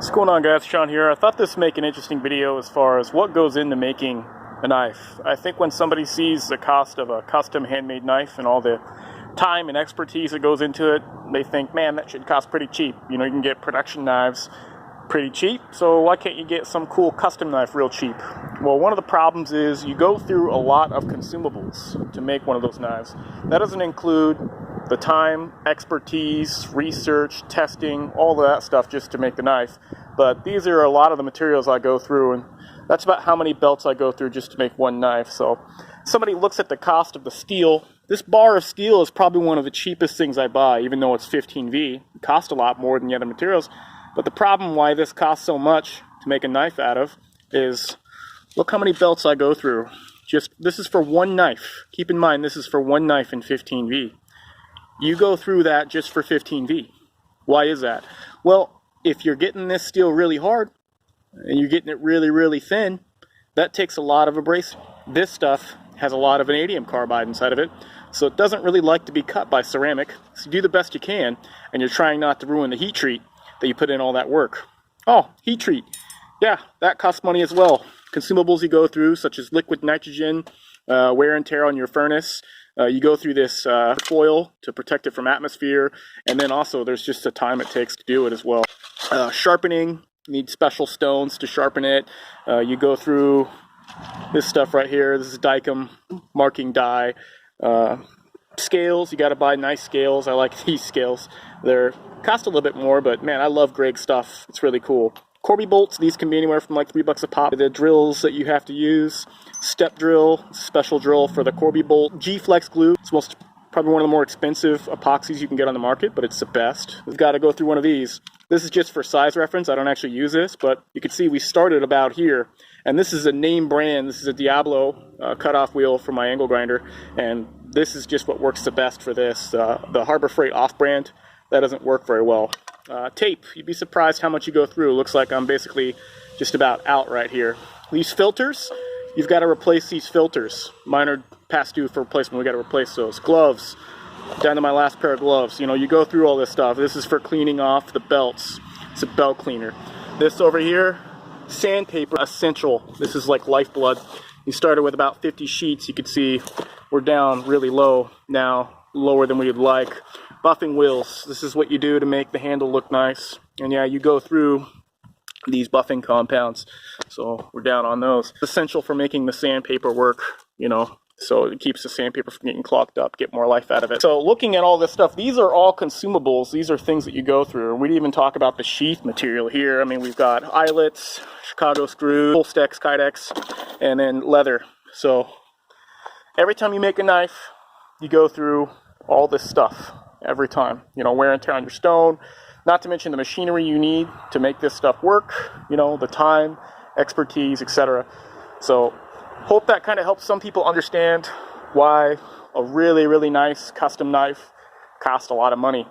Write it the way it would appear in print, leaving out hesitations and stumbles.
What's going on, guys? Sean here. I thought this would make an interesting video as far as what goes into making a knife. I think when somebody sees the cost of a custom handmade knife and all the time and expertise that goes into it, they think, man, that should cost pretty cheap. You know, you can get production knives pretty cheap, so why can't you get some cool custom knife real cheap? Well, one of the problems is you go through a lot of consumables to make one of those knives. That doesn't include the time, expertise, research, testing, all of that stuff just to make the knife. But these are a lot of the materials I go through, and that's about how many belts I go through just to make one knife. So somebody looks at the cost of the steel. This bar of steel is probably one of the cheapest things I buy, even though it's 15V. It costs a lot more than the other materials. But the problem why this costs so much to make a knife out of is, look how many belts I go through. This is for one knife. Keep in mind, this is for one knife in 15V. You go through that just for 15V. Why is that? Well, if you're getting this steel really hard, and you're getting it really, really thin, that takes a lot of abrasive. This stuff has a lot of vanadium carbide inside of it, so it doesn't really like to be cut by ceramic. So you do the best you can, and you're trying not to ruin the heat treat that you put in all that work. Oh, heat treat. Yeah, that costs money as well. Consumables you go through, such as liquid nitrogen, wear and tear on your furnace. You go through this foil to protect it from atmosphere, and then also there's just the time it takes to do it as well. Sharpening, you need special stones to sharpen it. You go through this stuff right here. This is Dicom marking die. Scales, you got to buy nice scales. I like these scales. They're cost a little bit more, but man, I love Greg stuff. It's really cool. Corby bolts, these can be anywhere from like $3 a pop. The drills that you have to use, step drill, special drill for the Corby bolt. G-Flex glue, it's probably one of the more expensive epoxies you can get on the market, but it's the best. We've got to go through one of these. This is just for size reference. I don't actually use this, but you can see we started about here. And this is a name brand. This is a Diablo cutoff wheel for my angle grinder. And this is just what works the best for this. The Harbor Freight off-brand, that doesn't work very well. Tape, you'd be surprised how much you go through. It looks like I'm basically just about out right here. These filters, you've got to replace these filters. Mine are past due for replacement. We got to replace those. Gloves, down to my last pair of gloves. You know, you go through all this stuff. This is for cleaning off the belts. It's a belt cleaner. This over here, sandpaper, essential. This is like lifeblood. You started with about 50 sheets. You can see we're down really low now, lower than we'd like. Buffing wheels, this is what you do to make the handle look nice. And yeah, you go through these buffing compounds, so we're down on those. It's essential for making the sandpaper work, you know, so it keeps the sandpaper from getting clogged up, get more life out of it. So looking at all this stuff, these are all consumables. These are things that you go through. We didn't even talk about the sheath material here. I mean, we've got eyelets, Chicago screw, Polstex, Kydex, and then leather. So every time you make a knife, you go through all this stuff. Every time, you know, wear and tear on your stone, not to mention the machinery you need to make this stuff work, you know, the time, expertise, etc. So hope that kind of helps some people understand why a really, really nice custom knife costs a lot of money.